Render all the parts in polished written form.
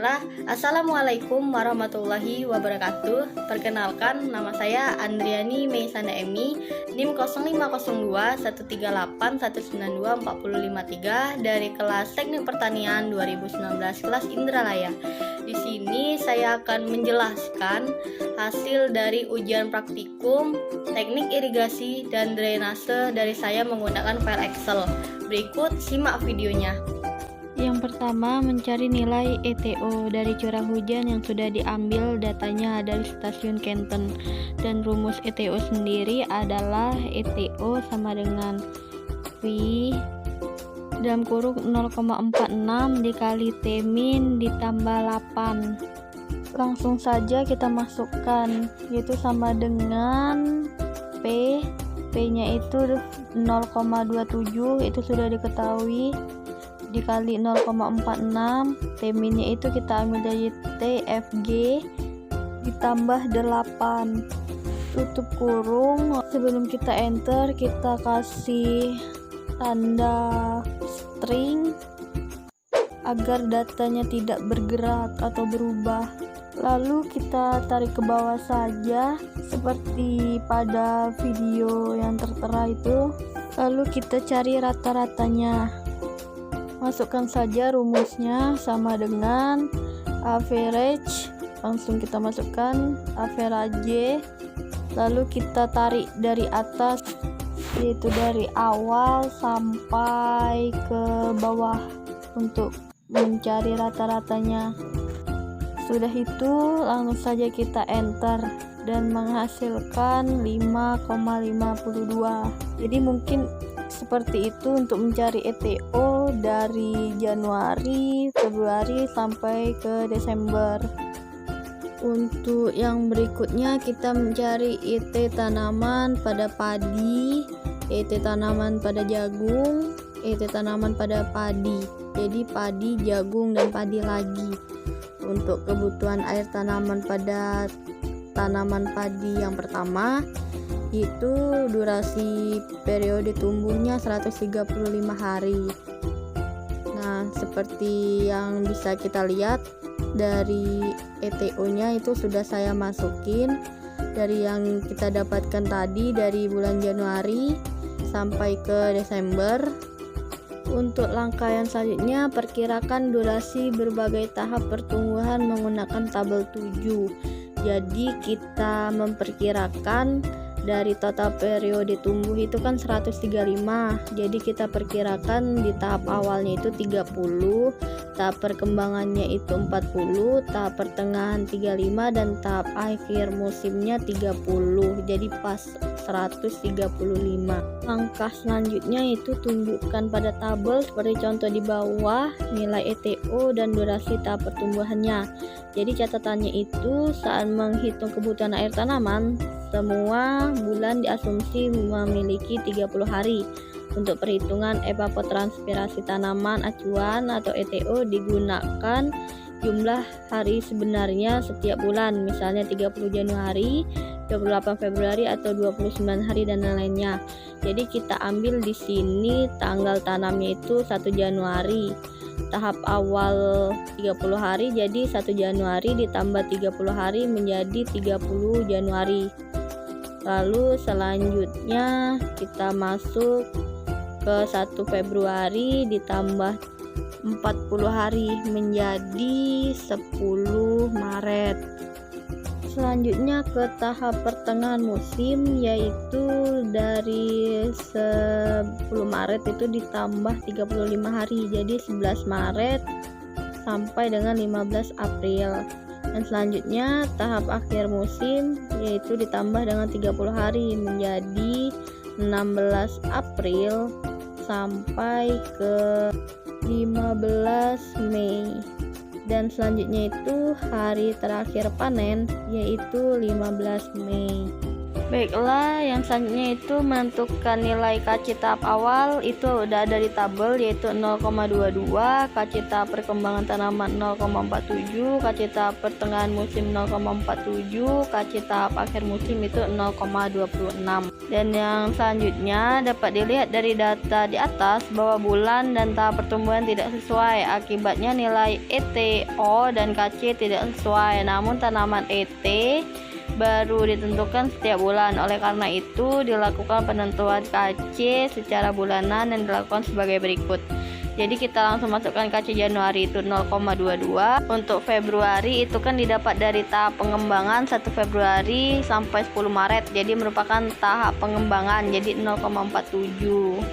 Baiklah, Assalamualaikum warahmatullahi wabarakatuh. Perkenalkan, nama saya Andriani Meisana Emi, NIM 0502-138-192-453 dari kelas Teknik Pertanian 2019 kelas Indralaya. Di sini saya akan menjelaskan hasil dari ujian praktikum teknik irigasi dan drainase dari saya menggunakan file Excel. Berikut simak videonya. Yang pertama, mencari nilai ETO dari curah hujan yang sudah diambil datanya dari stasiun Kenten. Dan rumus ETO sendiri adalah ETO sama dengan V dalam kurung 0,46 dikali T min ditambah 8. Langsung saja kita masukkan, yaitu sama dengan P nya itu 0,27, itu sudah diketahui, dikali 0,46, T minnya itu kita ambil dari TFG ditambah 8, tutup kurung. Sebelum kita enter, kita kasih tanda string agar datanya tidak bergerak atau berubah. Lalu kita tarik ke bawah saja seperti pada video yang tertera itu. Lalu kita cari rata-ratanya. Masukkan saja rumusnya sama dengan average. Langsung kita masukkan average. Lalu kita tarik dari atas, yaitu dari awal sampai ke bawah untuk mencari rata-ratanya. Sudah itu langsung saja kita enter dan menghasilkan 5,52. Jadi mungkin seperti itu untuk mencari ETO dari Januari, Februari sampai ke Desember. Untuk yang berikutnya kita mencari ET tanaman pada padi, ET tanaman pada jagung, ET tanaman pada padi. Jadi padi, jagung, dan padi lagi. Untuk kebutuhan air tanaman pada tanaman padi yang pertama, itu durasi periode tumbuhnya 135 hari. Nah, seperti yang bisa kita lihat dari ETO-nya itu sudah saya masukin dari yang kita dapatkan tadi dari bulan Januari sampai ke Desember. Untuk langkah yang selanjutnya, perkirakan durasi berbagai tahap pertumbuhan menggunakan tabel 7. Jadi kita memperkirakan dari total periode tumbuh itu kan 135, jadi kita perkirakan di tahap awalnya itu 30, tahap perkembangannya itu 40, tahap pertengahan 35, dan tahap akhir musimnya 30, jadi pas 135. Langkah selanjutnya itu tunjukkan pada tabel seperti contoh di bawah nilai ETO dan durasi tahap pertumbuhannya. Jadi catatannya itu saat menghitung kebutuhan air tanaman, semua bulan diasumsi memiliki 30 hari. Untuk perhitungan evapotranspirasi tanaman acuan atau ETO digunakan jumlah hari sebenarnya setiap bulan, misalnya 30 Januari, 28 Februari atau 29 hari dan lain-lainnya. Jadi kita ambil di sini tanggal tanamnya itu 1 Januari. Tahap awal 30 hari, jadi 1 Januari ditambah 30 hari menjadi 30 Januari. Lalu selanjutnya kita masuk ke 1 Februari ditambah 40 hari menjadi 10 Maret. Selanjutnya ke tahap pertengahan musim, yaitu dari 10 Maret itu ditambah 35 hari, jadi 11 Maret sampai dengan 15 April. Dan selanjutnya tahap akhir musim, yaitu ditambah dengan 30 hari menjadi 16 April sampai ke 15 Mei. Dan selanjutnya itu hari terakhir panen, yaitu 15 Mei. Baiklah, yang selanjutnya itu menentukan nilai KC tahap awal. Itu udah ada di tabel, yaitu 0,22, KC tahap perkembangan tanaman 0,47, KC tahap pertengahan musim 0,47, KC tahap akhir musim itu 0,26. Dan yang selanjutnya dapat dilihat dari data di atas bahwa bulan dan tahap pertumbuhan tidak sesuai. Akibatnya nilai ETO dan KC tidak sesuai. Namun tanaman ET baru ditentukan setiap bulan. Oleh karena itu dilakukan penentuan KC secara bulanan dan dilakukan sebagai berikut. Jadi kita langsung masukkan KC Januari itu 0,22. Untuk Februari itu kan didapat dari tahap pengembangan 1 Februari sampai 10 Maret. Jadi merupakan tahap pengembangan, jadi 0,47.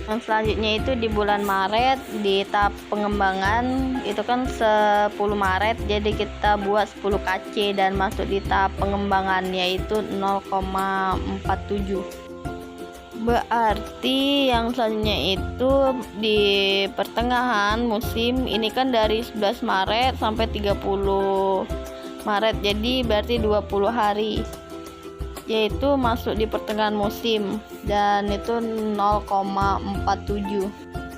Yang selanjutnya itu di bulan Maret di tahap pengembangan itu kan 10 Maret, jadi kita buat 10 KC dan masuk di tahap pengembangan yaitu 0,47. Berarti yang selanjutnya itu di pertengahan musim ini kan dari 11 Maret sampai 30 Maret, jadi berarti 20 hari, yaitu masuk di pertengahan musim dan itu 0,47.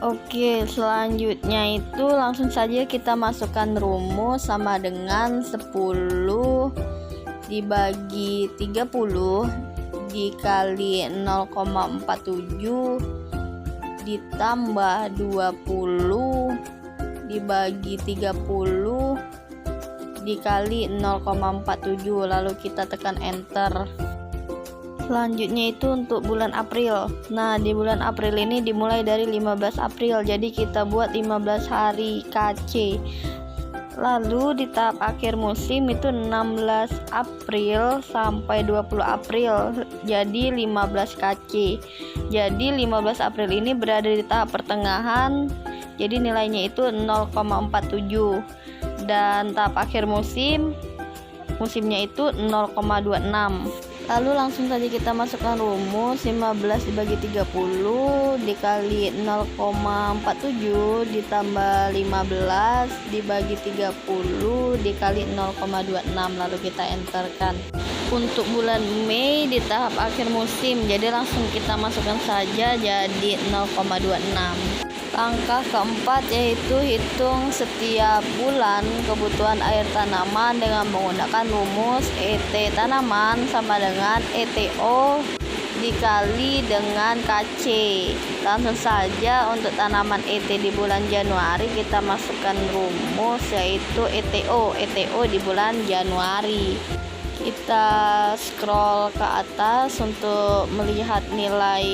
Oke, selanjutnya itu langsung saja kita masukkan rumus sama dengan 10 dibagi 30 dikali 0,47 ditambah 20 dibagi 30 dikali 0,47, lalu kita tekan enter. Selanjutnya itu untuk bulan April. Nah, di bulan April ini dimulai dari 15 April, jadi kita buat 15 hari KC. Lalu di tahap akhir musim itu 16 April sampai 20 April, jadi 15 KC. Jadi 15 April ini berada di tahap pertengahan, jadi nilainya itu 0,47. Dan tahap akhir musimnya itu 0,26. Lalu langsung saja kita masukkan rumus 15 dibagi 30 dikali 0,47 ditambah 15 dibagi 30 dikali 0,26, lalu kita enterkan. Untuk bulan Mei di tahap akhir musim, jadi langsung kita masukkan saja jadi 0,26. Langkah keempat yaitu hitung setiap bulan kebutuhan air tanaman dengan menggunakan rumus ET tanaman sama dengan ETO dikali dengan KC. Langsung saja untuk tanaman ET di bulan Januari kita masukkan rumus yaitu ETO di bulan Januari. Kita scroll ke atas untuk melihat nilai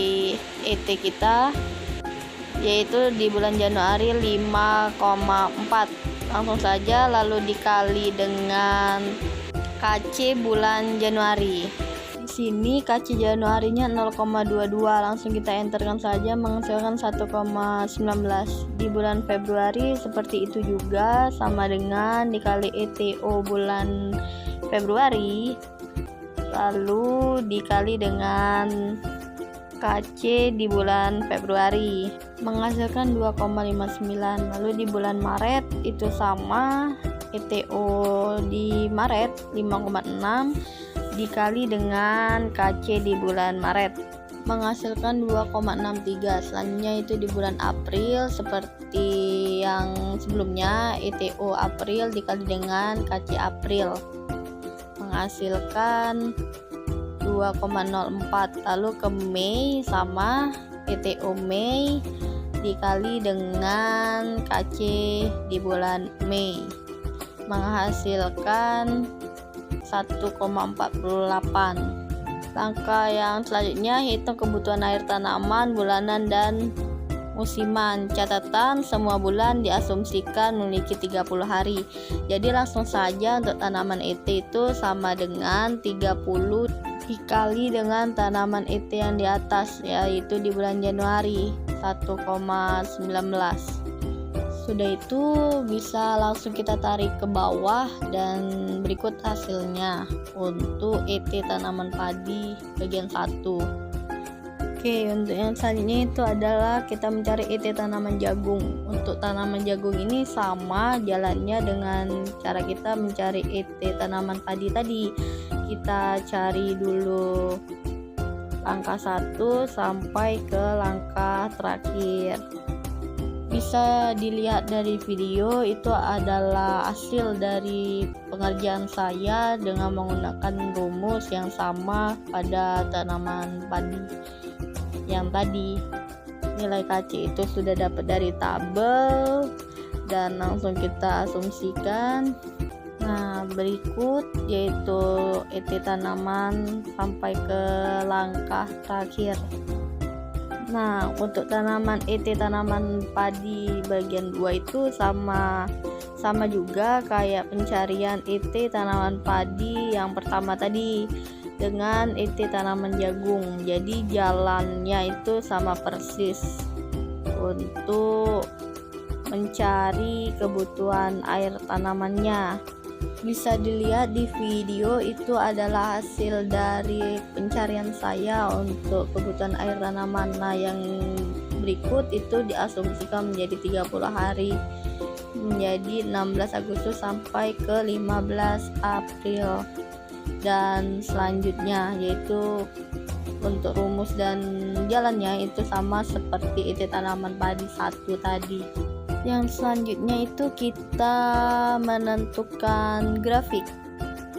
ET kita, yaitu di bulan Januari 5,4. Langsung saja lalu dikali dengan KC bulan Januari. Di sini KC Januarinya 0,22, langsung kita enterkan saja menghasilkan 1,19. Di bulan Februari seperti itu juga, sama dengan dikali ETO bulan Februari lalu dikali dengan KC di bulan Februari menghasilkan 2,59. Lalu di bulan Maret itu sama, ETO di Maret 5,6 dikali dengan KC di bulan Maret menghasilkan 2,63. Selanjutnya itu di bulan April seperti yang sebelumnya, ETO April dikali dengan KC April menghasilkan 2,04. Lalu ke Mei sama, ETO Mei dikali dengan KC di bulan Mei menghasilkan 1,48. Langkah yang selanjutnya hitung kebutuhan air tanaman bulanan dan musiman. Catatan, semua bulan diasumsikan memiliki 30 hari. Jadi langsung saja untuk tanaman ET itu sama dengan 30 dikali dengan tanaman ET yang di atas, yaitu di bulan Januari 1,19. Sudah itu bisa langsung kita tarik ke bawah dan berikut hasilnya untuk ET tanaman padi bagian 1. Oke, untuk yang selanjutnya itu adalah kita mencari ET tanaman jagung. Untuk tanaman jagung ini sama jalannya dengan cara kita mencari ET tanaman padi tadi. kita cari dulu langkah 1 sampai ke langkah terakhir. Bisa dilihat dari video, itu adalah hasil dari pengerjaan saya dengan menggunakan rumus yang sama pada tanaman padi yang tadi. Nilai KC itu sudah dapat dari tabel dan langsung kita asumsikan. Nah, berikut yaitu ET tanaman sampai ke langkah terakhir. Nah, untuk tanaman ET tanaman padi bagian 2 itu sama juga kayak pencarian ET tanaman padi yang pertama tadi dengan ET tanaman jagung. Jadi jalannya itu sama persis untuk mencari kebutuhan air tanamannya. Bisa dilihat di video, itu adalah hasil dari pencarian saya untuk kebutuhan air tanaman. Nah, yang berikut itu diasumsikan menjadi 30 hari, menjadi 16 Agustus sampai ke 15 April. Dan selanjutnya yaitu untuk rumus dan jalannya itu sama seperti itu tanaman padi 1 tadi. Yang selanjutnya itu kita menentukan grafik.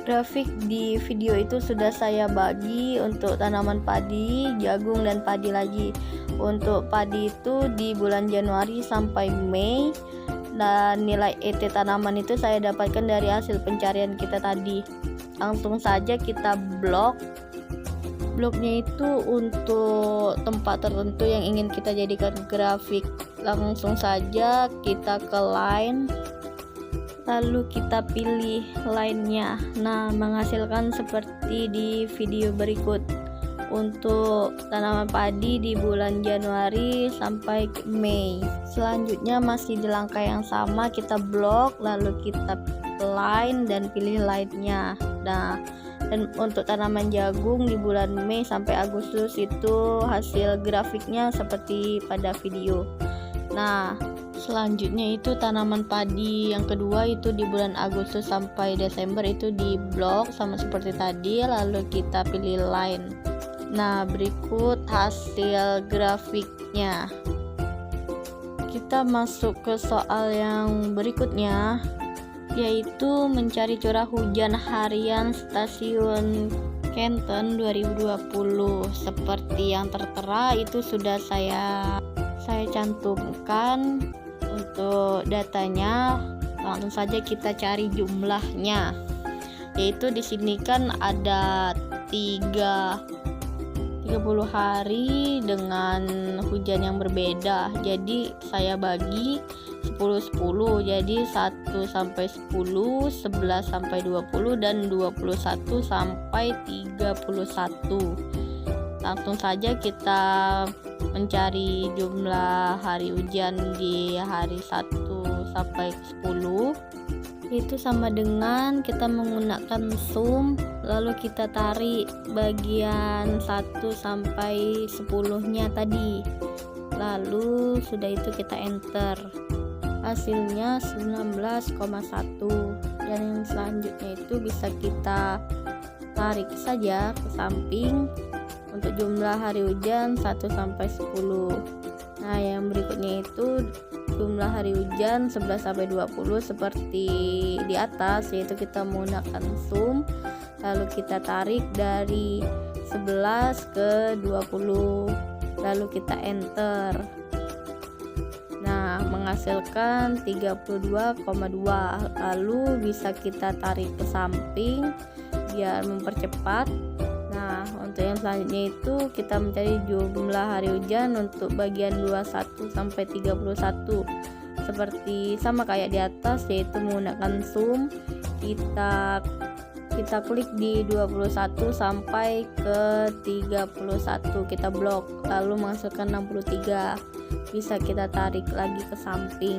Grafik di video itu sudah saya bagi untuk tanaman padi, jagung, dan padi lagi. Untuk padi itu di bulan Januari sampai Mei, dan nilai ET tanaman itu saya dapatkan dari hasil pencarian kita tadi. Langsung saja kita bloknya itu untuk tempat tertentu yang ingin kita jadikan grafik. Langsung saja kita ke line, lalu kita pilih line-nya. Nah, menghasilkan seperti di video berikut. Untuk tanaman padi di bulan Januari sampai Mei. Selanjutnya masih di langkah yang sama, kita blok, lalu kita line dan pilih line-nya. Nah, dan untuk tanaman jagung di bulan Mei sampai Agustus itu hasil grafiknya seperti pada video. Nah, selanjutnya itu tanaman padi yang kedua itu di bulan Agustus sampai Desember itu di blok sama seperti tadi, lalu kita pilih line. Nah, berikut hasil grafiknya. Kita masuk ke soal yang berikutnya, yaitu mencari curah hujan harian stasiun Kenton 2020. Seperti yang tertera itu sudah saya cantumkan untuk datanya. Langsung saja kita cari jumlahnya. Yaitu di sini kan ada 30 hari dengan hujan yang berbeda. Jadi saya bagi 10-10, jadi 1 sampai 10, 11 sampai 20, dan 21 sampai 31. Langsung saja kita mencari jumlah hari hujan di hari 1 sampai 10. Itu sama dengan kita menggunakan sum, lalu kita tarik bagian 1 sampai 10-nya tadi. Lalu sudah itu kita enter. Hasilnya 19,1. Dan yang selanjutnya itu bisa kita tarik saja ke samping untuk jumlah hari hujan 1 sampai 10. Nah, yang berikutnya itu jumlah hari hujan 11 sampai 20 seperti di atas, yaitu kita menggunakan sum, lalu kita tarik dari 11 ke 20, lalu kita enter. Nah, menghasilkan 32,2. Lalu bisa kita tarik ke samping biar mempercepat. Nah, untuk yang selanjutnya itu kita mencari jumlah hari hujan untuk bagian 21 sampai 31. Seperti sama kayak di atas, yaitu menggunakan sum. Kita klik di 21 sampai ke 31, kita blok, lalu menghasilkan 63. Bisa kita tarik lagi ke samping.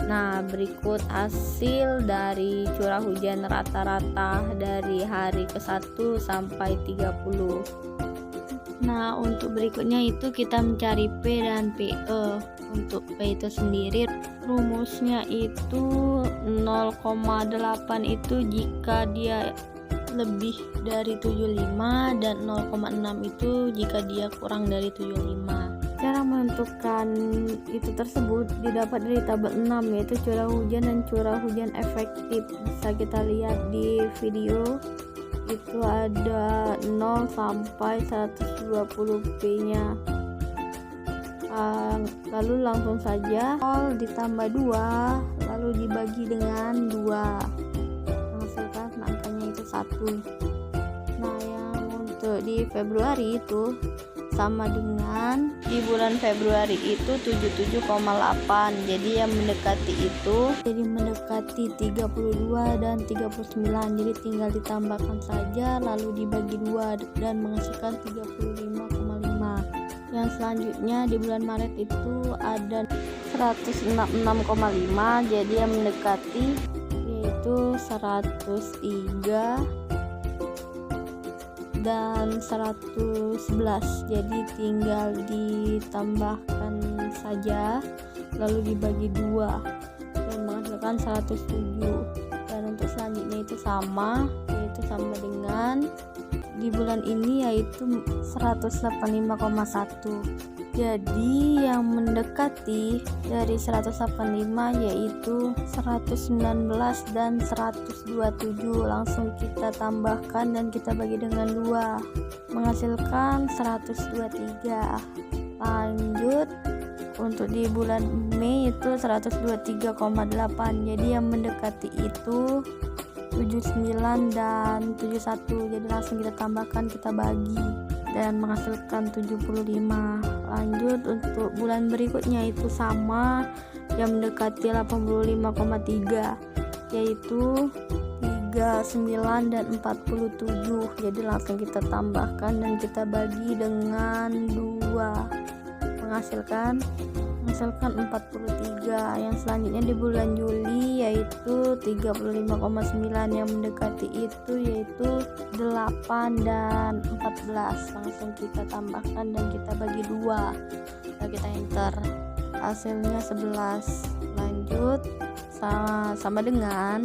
Nah, berikut hasil dari curah hujan rata-rata dari hari ke-1 sampai 30. Nah, untuk berikutnya itu kita mencari P dan PE. Untuk P itu sendiri rumusnya itu 0,8 itu jika dia lebih dari 75 dan 0,6 itu jika dia kurang dari 75. Cara menentukan itu tersebut didapat dari tabel 6, yaitu curah hujan dan curah hujan efektif. Bisa kita lihat di video, itu ada 0 sampai 120 P-nya. Lalu langsung saja 0 ditambah 2 lalu dibagi dengan 2, menghasilkan angkanya itu 1. Nah, yang untuk di Februari itu sama dengan di bulan Februari itu 77,8. Jadi yang mendekati itu jadi mendekati 32 dan 39. Jadi tinggal ditambahkan saja lalu dibagi 2 dan menghasilkan 35,5. Yang selanjutnya di bulan Maret itu ada 166,5. Jadi yang mendekati yaitu 103 dan 111. Jadi tinggal ditambahkan saja lalu dibagi 2 dan menghasilkan 107. Dan untuk selanjutnya itu sama, yaitu sama dengan di bulan ini yaitu 185,1. Jadi yang mendekati dari 185 yaitu 119 dan 127. Langsung kita tambahkan dan kita bagi dengan 2, menghasilkan 123. Lanjut untuk di bulan Mei itu 123,8. Jadi yang mendekati itu 79 dan 71. Jadi langsung kita tambahkan, kita bagi dan menghasilkan 75. Lanjut untuk bulan berikutnya itu sama, yang mendekati 85,3 yaitu 39 dan 47. Jadi langsung kita tambahkan dan kita bagi dengan 2, menghasilkan 43. Yang selanjutnya di bulan Juli yaitu 35,9. Yang mendekati itu yaitu 8 dan 14. Langsung kita tambahkan dan kita bagi 2. Lalu kita enter, hasilnya 11. Lanjut sama dengan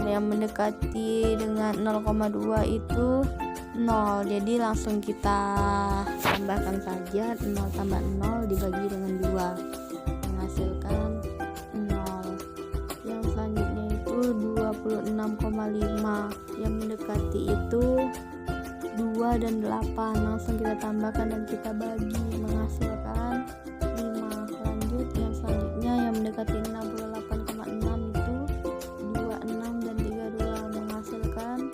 yang mendekati dengan 0,2 itu 0. Jadi langsung kita tambahkan saja 0 tambah 0 dibagi dengan 2, menghasilkan 0. Yang selanjutnya itu 26,5. Yang mendekati itu 2 dan 8. Langsung kita tambahkan dan kita bagi, menghasilkan 5. Lanjut yang selanjutnya yang mendekati 68,6 itu 26 dan 32, menghasilkan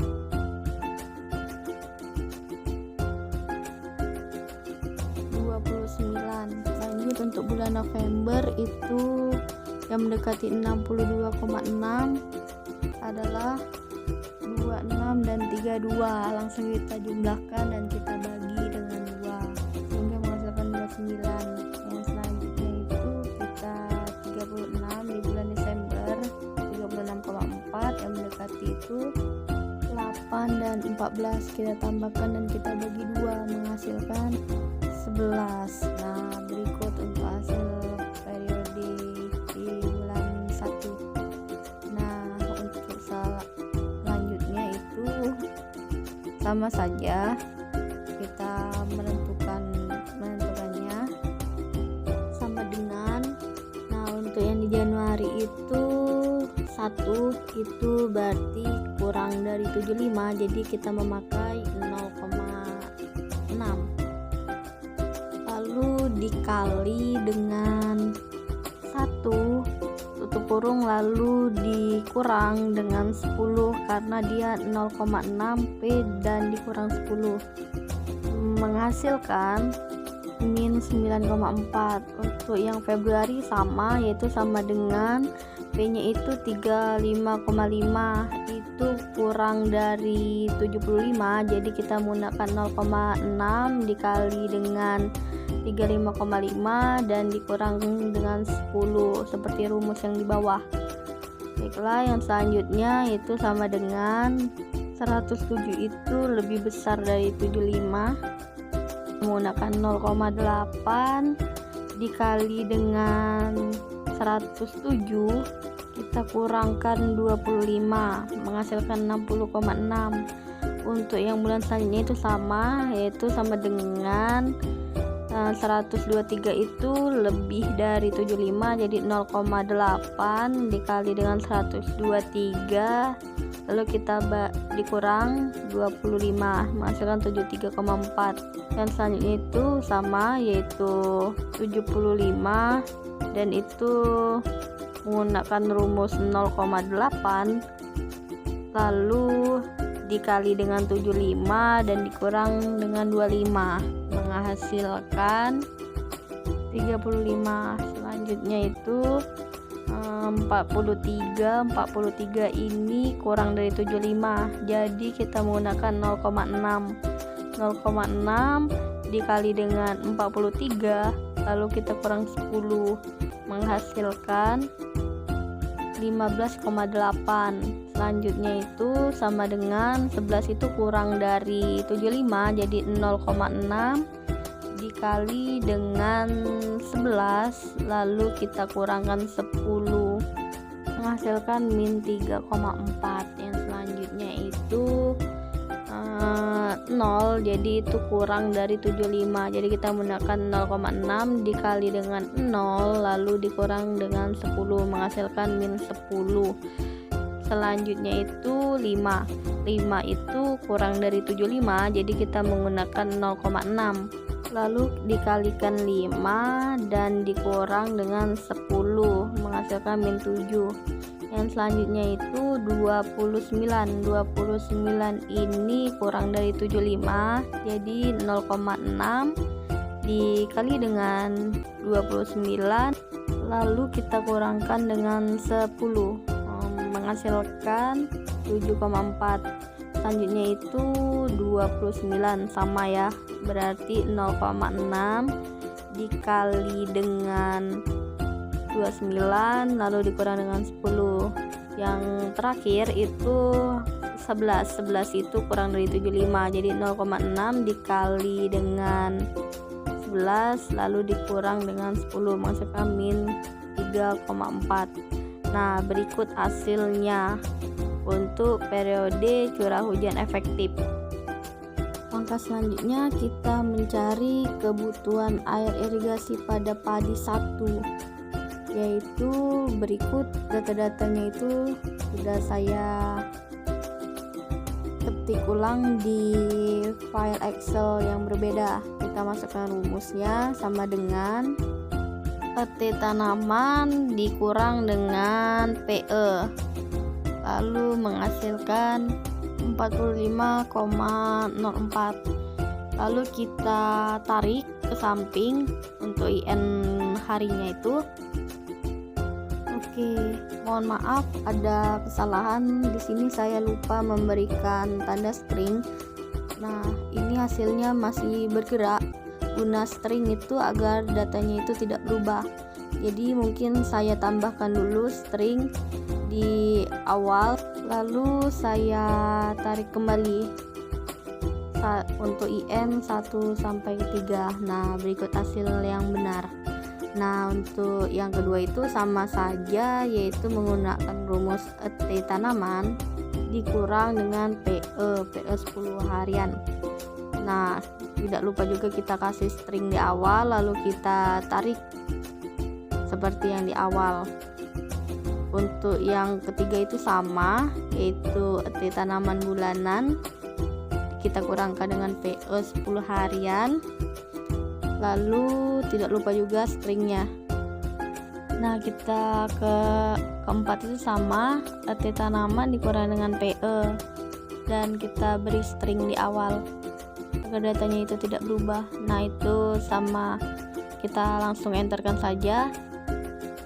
29. Lanjut untuk bulan November itu yang mendekati 62,6 adalah 26 dan 32. Langsung kita jumlahkan dan kita bagi dengan 2 sehingga menghasilkan 29. Yang selanjutnya itu kita 36 di bulan Desember 36,4. Yang mendekati itu 8 dan 14. Kita tambahkan dan kita bagi 2, menghasilkan 11. Nah, berikut untuk hasil periode di bulan 1. Nah, untuk selanjutnya itu sama saja, kita menentukannya sama dengan, nah untuk yang di Januari itu 1 itu berarti kurang dari 75, jadi kita memakai 0,6 lalu dikali dengan 1 tutup kurung lalu dikurang dengan 10 karena dia 0,6 P dan dikurang 10, menghasilkan min 9,4. Untuk yang Februari sama, yaitu sama dengan P nya itu 35,5, itu kurang dari 75, jadi kita menggunakan 0,6 dikali dengan 35,5 dan dikurang dengan 10 seperti rumus yang di bawah. Baiklah, yang selanjutnya itu sama dengan 107 itu lebih besar dari 75, menggunakan 0,8 dikali dengan 107, kita kurangkan 25 menghasilkan 60,6. Untuk yang bulan selanjutnya itu sama, yaitu sama dengan 123 itu lebih dari 75, jadi 0,8 dikali dengan 123, lalu kita dikurang 25 menghasilkan 73,4. Dan selanjutnya itu sama, yaitu 75, dan itu menggunakan rumus 0,8 lalu dikali dengan 75 dan dikurang dengan 25 menghasilkan 35. Selanjutnya itu 43 ini kurang dari 75, jadi kita menggunakan 0,6 dikali dengan 43 lalu kita kurang 10 menghasilkan 15,8. Selanjutnya itu sama dengan 11 itu kurang dari 75, jadi 0,6 dikali dengan 11 lalu kita kurangkan 10 menghasilkan min 3,4. Yang selanjutnya itu 0, jadi itu kurang dari 75, jadi kita menggunakan 0,6 dikali dengan 0 lalu dikurang dengan 10 menghasilkan min 10. Selanjutnya itu 5 itu kurang dari 75, jadi kita menggunakan 0,6 lalu dikalikan 5 dan dikurang dengan 10 menghasilkan min 7. Yang selanjutnya itu 29 ini kurang dari 75, jadi 0,6 dikali dengan 29 lalu kita kurangkan dengan 10 menghasilkan 7,4. Selanjutnya itu 29 sama ya, berarti 0,6 dikali dengan 29 lalu dikurang dengan 10. Yang terakhir itu 11 itu kurang dari 75, jadi 0,6 dikali dengan 11 lalu dikurang dengan 10 menghasilkan min 3,4. Nah, berikut hasilnya untuk periode curah hujan efektif. Langkah selanjutnya kita mencari kebutuhan air irigasi pada padi 1, yaitu berikut data-datanya itu sudah saya ketik ulang di file Excel yang berbeda. Kita masukkan rumusnya sama dengan PT tanaman dikurang dengan PE lalu menghasilkan 45,04. lalu kita tarik ke samping untuk IN harinya itu. Oke, mohon maaf ada kesalahan di sini, saya lupa memberikan tanda string. Nah, ini hasilnya masih bergerak. Guna string itu agar datanya itu tidak berubah. Jadi mungkin saya tambahkan dulu string di awal, lalu saya tarik kembali untuk IN 1 sampai 3. Nah, berikut hasil yang benar. Nah, untuk yang kedua itu sama saja, yaitu menggunakan rumus ET tanaman dikurang dengan PE 10 harian. Nah, tidak lupa juga kita kasih string di awal, lalu kita tarik seperti yang di awal. Untuk yang ketiga itu sama, yaitu ET tanaman bulanan kita kurangkan dengan PE 10 harian, lalu tidak lupa juga stringnya. Nah, kita keempat itu sama, ET tanaman dikurang dengan PE, dan kita beri string di awal agar datanya itu tidak berubah. Nah, itu sama, kita langsung enterkan saja.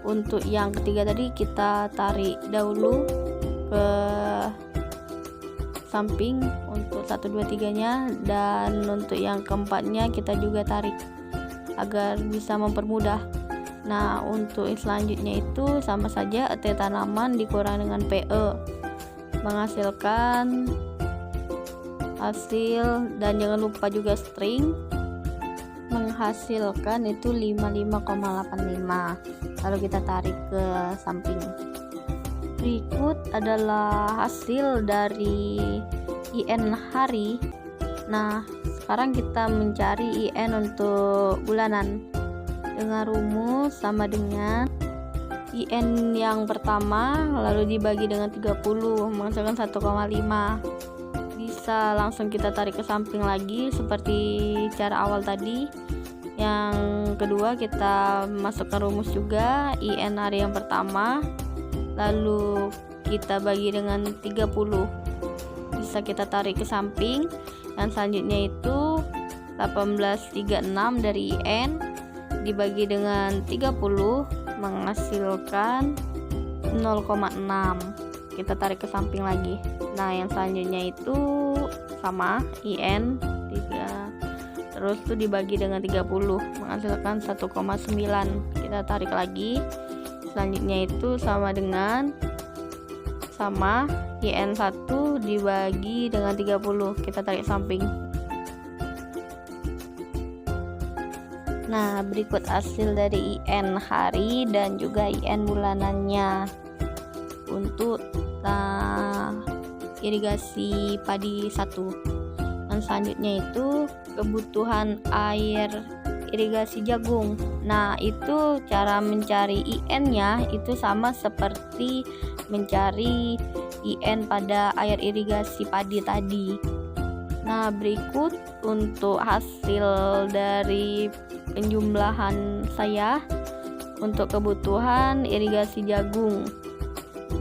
Untuk yang ketiga tadi kita tarik dahulu ke samping untuk 1, 2, 3 nya, dan untuk yang keempatnya kita juga tarik agar bisa mempermudah. Nah, untuk selanjutnya itu sama saja, ET tanaman dikurang dengan PE menghasilkan hasil, dan jangan lupa juga string menghasilkan itu 55,85. Lalu kita tarik ke samping. Berikut adalah hasil dari IN hari. Nah, sekarang kita mencari IN untuk bulanan dengan rumus sama dengan IN yang pertama lalu dibagi dengan 30 menghasilkan 1,5. Bisa langsung kita tarik ke samping lagi seperti cara awal tadi. Yang kedua kita masukkan rumus juga IN hari yang pertama lalu kita bagi dengan 30. Bisa kita tarik ke samping. Yang selanjutnya itu 1836 dari IN dibagi dengan 30 menghasilkan 0,6. Kita tarik ke samping lagi. Nah, yang selanjutnya itu sama IN 3 terus tuh dibagi dengan 30 menghasilkan 1,9. Kita tarik lagi. Selanjutnya itu sama dengan IN 1 dibagi dengan 30. Kita tarik samping. Nah, berikut hasil dari IN hari dan juga IN bulanannya untuk irigasi padi 1. Dan selanjutnya itu kebutuhan air irigasi jagung. Nah, itu cara mencari IN-nya itu sama seperti mencari IN pada air irigasi padi tadi. Nah, berikut untuk hasil dari penjumlahan saya untuk kebutuhan irigasi jagung,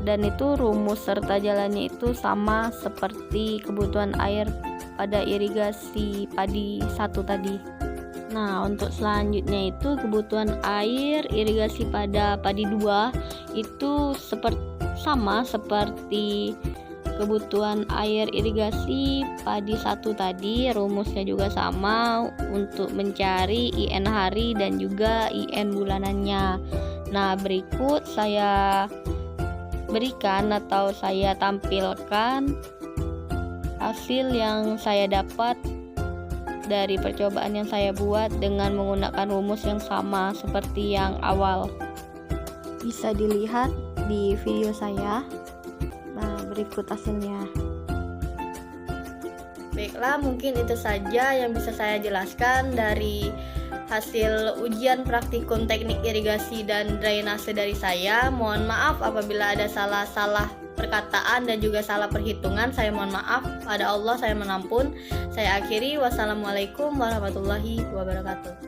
dan itu rumus serta jalannya itu sama seperti kebutuhan air pada irigasi padi 1 tadi. Nah, untuk selanjutnya itu kebutuhan air irigasi pada padi 2 itu sama seperti kebutuhan air irigasi padi 1 tadi. Rumusnya juga sama untuk mencari IN hari dan juga IN bulanannya. Nah, berikut saya berikan atau saya tampilkan hasil yang saya dapat dari percobaan yang saya buat dengan menggunakan rumus yang sama seperti yang awal. Bisa dilihat di video saya. Nah, berikut hasilnya. Baiklah, mungkin itu saja yang bisa saya jelaskan dari hasil ujian praktikum teknik irigasi dan drainase dari saya. Mohon maaf apabila ada salah-salah perkataan dan juga salah perhitungan. Saya mohon maaf, pada Allah saya menampun. Saya akhiri, wassalamualaikum warahmatullahi wabarakatuh.